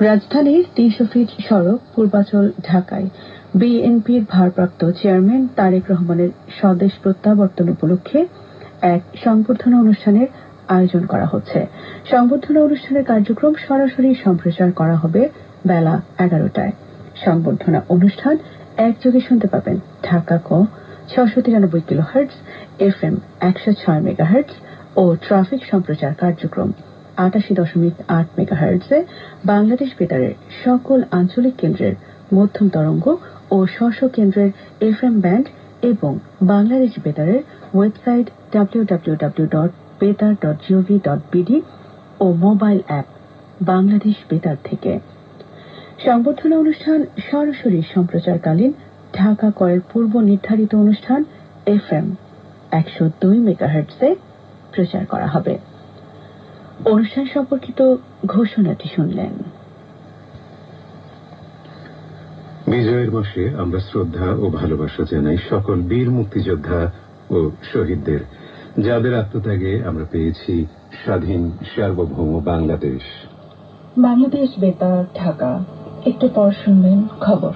রাজধানীর ৩০০ ফিট সড়ক পূর্বাচল ঢাকায় বিএনপির ভারপ্রাপ্ত চেয়ারম্যান তারেক রহমানের স্বদেশ প্রত্যাবর্তন উপলক্ষে এক সংবর্ধনা অনুষ্ঠানের আয়োজন করা হচ্ছে। সংবর্ধনা অনুষ্ঠানের কার্যক্রম সরাসরি সম্প্রচার করা হবে বেলা ১১টায়। সংবর্ধনা অনুষ্ঠান একযোগে শুনতে পাবেন ঢাকা ক ৬৯৩ কিলোহার্টজ, FM ১০৬ মেগাহার্টজ ও ট্রাফিক সম্প্রচার কার্যক্রম ৮৮.৮ মেগাহার্টজে বাংলাদেশ বেতারের সকল আঞ্চলিক কেন্দ্রের মধ্যম তরঙ্গ ও স্ব কেন্দ্রের FM ব্যান্ড এবং বাংলাদেশ বেতারের ওয়েবসাইট www.betar.gov.bd ও মোবাইল অ্যাপ বাংলাদেশ বেতার থেকে। সংবর্ধনা অনুষ্ঠান সরাসরি সম্প্রচারকালীন ঢাকা কয়ের পূর্ব নির্ধারিত অনুষ্ঠান FM ১০২ মেগাহার্টজে প্রচার করা হবে। অনুষ্ঠান সম্পর্কিত ঘোষণাটি শুনলেন। বিজয়ের মাসে আমরা শ্রদ্ধা ও ভালোবাসা জানাই সকল বীর মুক্তিযোদ্ধা ও শহীদদের, যাদের আত্মত্যাগে আমরা পেয়েছি স্বাধীন সার্বভৌম বাংলাদেশ। বাংলাদেশ বেতার ঢাকা, একটু পর শুনবেন খবর।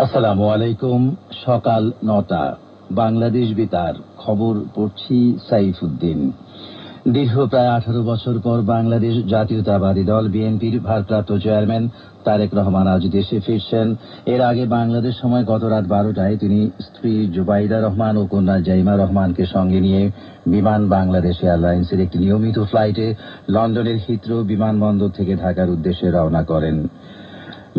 আসসালামু আলাইকুম। সকাল ৯টা, বাংলাদেশ বেতার খবর পড়ছি সাইফুদ্দিন। দীর্ঘ প্রায় ১৮ বছর পর বাংলাদেশ জাতীয়তাবাদী দল বিএনপির ভারপ্রাপ্ত চেয়ারম্যান তারেক রহমান আজ দেশে ফিরছেন। এর আগে বাংলাদেশ সময় গত রাত ১২টায় তিনি স্ত্রী জুবাইদা রহমান ও কন্যা জাইমা রহমানকে সঙ্গে নিয়ে বিমান বাংলাদেশ এয়ারলাইন্সের একটি নিয়মিত ফ্লাইটে লন্ডনের হিথ্রো বিমানবন্দর থেকে ঢাকার উদ্দেশ্যে রওনা করেন।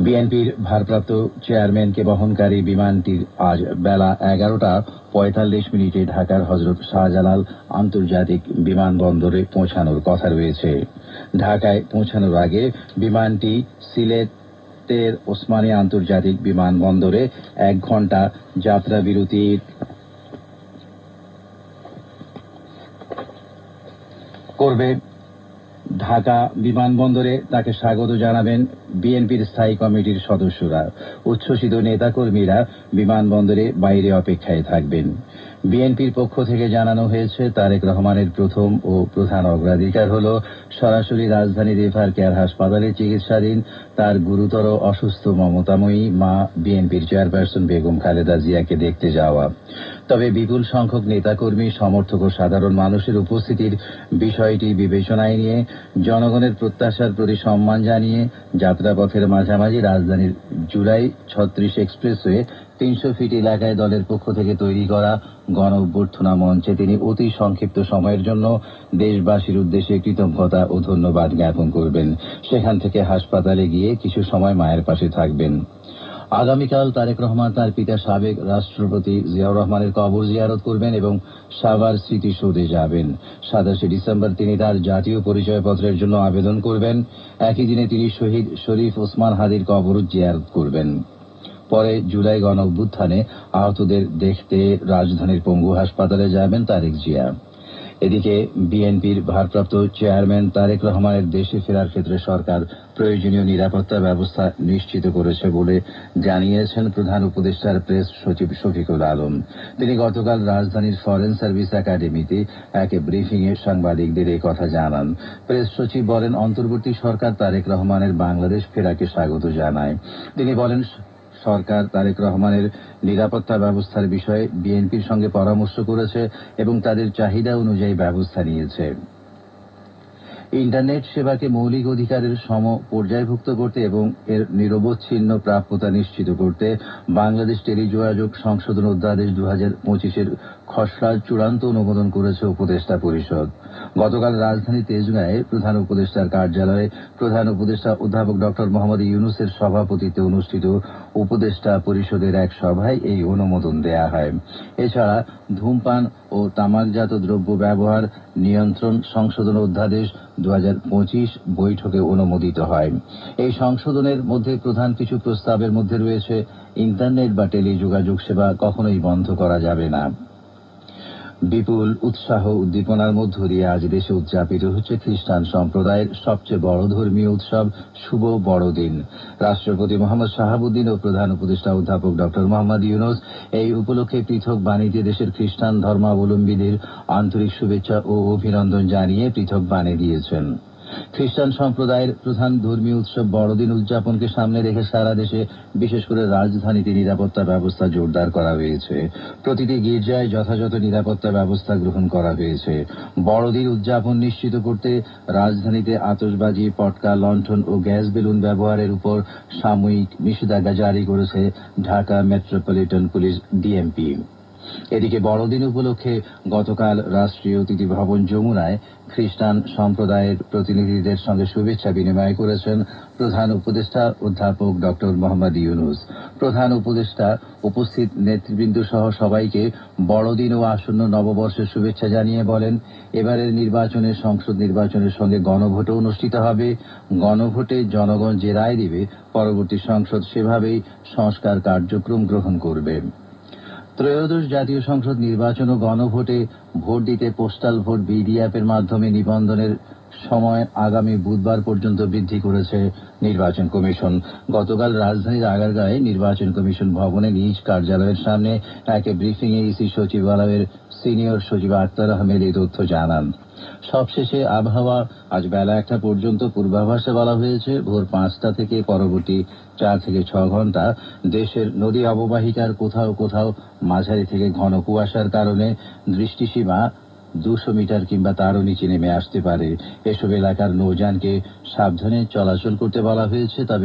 বিএনপির ভারপ্রাপ্ত চেয়ারম্যানকে বহনকারী বিমানটি আজ বেলা ১১:৪৫ ঢাকার হযরত শাহজালাল আন্তর্জাতিক বিমানবন্দরে পৌঁছানোর কথা রয়েছে। ঢাকায় পৌঁছানোর আগে বিমানটি সিলেটের ওসমানী আন্তর্জাতিক বিমানবন্দরে ১ ঘণ্টা যাত্রা বিরতি করবে। ঢাকা বিমানবন্দরে তাকে স্বাগত জানাবেন বিএনপির স্থায়ী কমিটির সদস্যরা। উচ্ছ্বসিত নেতাকর্মীরা বিমানবন্দরে বাইরে অপেক্ষায় থাকবেন। বিএনপির পক্ষ থেকে জানানো হয়েছে, তারেক রহমানের প্রথম ও প্রধান অগ্রাধিকার হল সরাসরি রাজধানীর রেফার কেয়ার হাসপাতালে চিকিৎসাধীন তার গুরুতর অসুস্থ মমতাময়ী মা বিএনপির চেয়ারপারসন বেগম খালেদা জিয়াকে দেখতে যাওয়া। তবে বিপুল সংখ্যক নেতাকর্মী, সমর্থক ও সাধারণ মানুষের উপস্থিতির বিষয়টি বিবেচনায় নিয়ে জনগণের প্রত্যাশার প্রতি সম্মান জানিয়ে যাত্রাপথের মাঝামাঝি রাজধানীর জুলাই ৩৬ এক্সপ্রেসওয়ে ৩০০ ফিট এলাকায় দলের পক্ষ থেকে তৈরি করা গণ অভ্যর্থনা মঞ্চে তিনি অতি সংক্ষিপ্ত সময়ের জন্য দেশবাসীর উদ্দেশ্যে কৃতজ্ঞতা ও ধন্যবাদ জ্ঞাপন করবেন। সেখান থেকে হাসপাতালে গিয়ে কিছু সময় মায়ের পাশে থাকবেন। আগামীকাল তারেক রহমান তার পিতা সাবেক রাষ্ট্রপতি জিয়াউর রহমানের কবর জিয়ারত করবেন এবং সাভার স্মৃতিসৌধে যাবেন। ২৭ ডিসেম্বর তিনি তার জাতীয় পরিচয়পত্রের জন্য আবেদন করবেন। একই দিনে তিনি শহীদ শরীফ ওসমান হাদির কবর জিয়ারত করবেন। পরে জুলাই গণ অভ্যুত্থানে আহতদের দেখতে রাজধানীর পঙ্গু হাসপাতালে যাবেন তারেক জিয়া। এদিকে বিএনপির ভারপ্রাপ্ত চেয়ারম্যান তারেক রহমানের দেশে ফেরার ক্ষেত্রে সরকার প্রয়োজনীয় নিরাপত্তা ব্যবস্থা নিশ্চিত করেছে বলে জানিয়েছেন প্রধান উপদেষ্টার প্রেস সচিব শফিকুল আলম। তিনি গতকাল রাজধানীর ফরেন সার্ভিস একাডেমিতে এক ব্রিফিংয়ে সাংবাদিকদের এই কথা জানান। প্রেস সচিব বলেন, অন্তর্বর্তী সরকার তারেক রহমানের বাংলাদেশ ফেরাকে স্বাগত জানায়। তিনি বলেন, সরকার তারেক রহমানের নিরাপত্তা ব্যবস্থার বিষয়ে বিএনপির সঙ্গে পরামর্শ করেছে এবং তাদের চাহিদা অনুযায়ী ব্যবস্থা নিয়েছে। ইন্টারনেট সেবাকে মৌলিক অধিকারের সম পর্যায়ভুক্ত করতে এবং এর নিরবচ্ছিন্ন প্রাপ্যতা নিশ্চিত করতে বাংলাদেশ টেলিযোগাযোগ সংশোধন অধ্যাদেশ 2025-এর খসড়া চূড়ান্ত অনুমোদন করেছে উপদেষ্টা পরিষদ। গতকাল রাজধানী তেজগাঁয়ে প্রধান উপদেষ্টার কার্যালয়ে প্রধান উপদেষ্টা অধ্যাপক ডক্টর মোহাম্মদ ইউনূসের সভাপতিত্বে অনুষ্ঠিত উপদেষ্টা পরিষদের এক সভায় এই অনুমোদন দেয়া হয়। এছাড়া ধূমপান ও তামাকজাত দ্রব্য ব্যবহার নিয়ন্ত্রণ সংশোধন অধ্যাদেশ 2025 বৈঠকে অনুমোদিত হয়। এই সংশোধনের মধ্যে প্রধান কিছু প্রস্তাবের মধ্যে রয়েছে ইন্টারনেট বা টেলিযোগাযোগ সেবা কখনোই বন্ধ করা যাবে না। বিপুল উৎসাহ উদ্দীপনার মধ্য দিয়ে আজ দেশে উদযাপিত হচ্ছে খ্রিস্টান সম্প্রদায়ের সবচেয়ে বড় ধর্মীয় উৎসব শুভ বড়দিন। রাষ্ট্রপতি মোহাম্মদ শাহাবুদ্দিন ও প্রধান উপদেষ্টা অধ্যাপক ডক্টর মোহাম্মদ ইউনূস এই উপলক্ষে পৃথক বাণীতে দেশের খ্রিস্টান ধর্মাবলম্বীদের আন্তরিক শুভেচ্ছা ও অভিনন্দন জানিয়ে পৃথক বাণী দিয়েছেন। খ্রিস্টান সম্প্রদায়ের প্রধান ধর্মীয় উৎসব বড়দিন উদযাপনকে সামনে রেখে সারা দেশে বিশেষ করে রাজধানীতে নিরাপত্তা ব্যবস্থা জোরদার করা হয়েছে। প্রতিটি গির্জায় যথাযথ নিরাপত্তা ব্যবস্থা গ্রহণ করা হয়েছে। বড়দিন উদযাপন নিশ্চিত করতে রাজধানীতে আতশবাজি, পটকা, লণ্ঠন ও গ্যাস বেলুন ব্যবহারের উপর সাময়িক নিষেধাজ্ঞা জারি করেছে ঢাকা মেট্রোপলিটন পুলিশ ডিএমপি। এদিকে বড়দিন উপলক্ষে গতকাল রাষ্ট্রীয় অতিথি ভবন যমুনায় খ্রিস্টান সম্প্রদায়ের প্রতিনিধিদের সঙ্গে শুভেচ্ছা বিনিময় করেছেন প্রধান উপদেষ্টা অধ্যাপক ডক্টর মোহাম্মদ ইউনূস। প্রধান উপদেষ্টা উপস্থিত নেতৃবৃন্দ সহ সবাইকে বড়দিন ও আসন্ন নববর্ষের শুভেচ্ছা জানিয়ে বলেন, এবারের নির্বাচনে সংসদ নির্বাচনের সঙ্গে গণভোটও অনুষ্ঠিত হবে। গণভোটে জনগণ যে রায় দিবে পরবর্তী সংসদ সেভাবেই সংস্কার কার্যক্রম গ্রহণ করবে। ত্রয়োদশ জাতীয় সংসদ নির্বাচন ও গণভোটে ভোট দিতে পোস্টাল ভোট বিডি অ্যাপের মাধ্যমে নিবন্ধনের সময় আগামী বুধবার পর্যন্ত বৃদ্ধি করেছে নির্বাচন কমিশন। গতকাল রাজধানীর আগারগাঁয়ে নির্বাচন কমিশন ভবনে নিজ কার্যালয়ের সামনে এক ব্রিফিংয়ে ইসি সচিবালয়ের সিনিয়র সচিব আক্তার আহমেদ এই তথ্য জানান। সবশেষে আবহাওয়া আজ বেলা 1টা পর্যন্ত পূর্বাভাসে বলা হয়েছে ভোর 5টা থেকে পরবর্তী 4 থেকে 6 ঘন্টা দেশের নদী অববাহিকার কোথাও কোথাও মাঝারি থেকে ঘন কুয়াশার কারণে দৃষ্টিসীমা 200 মিটার কিংবা তারও নিচে নেমে আসতে পারে। এসব এলাকার নৌযানকে সাবধানে চলাচল করতে বলা হয়েছে। তবে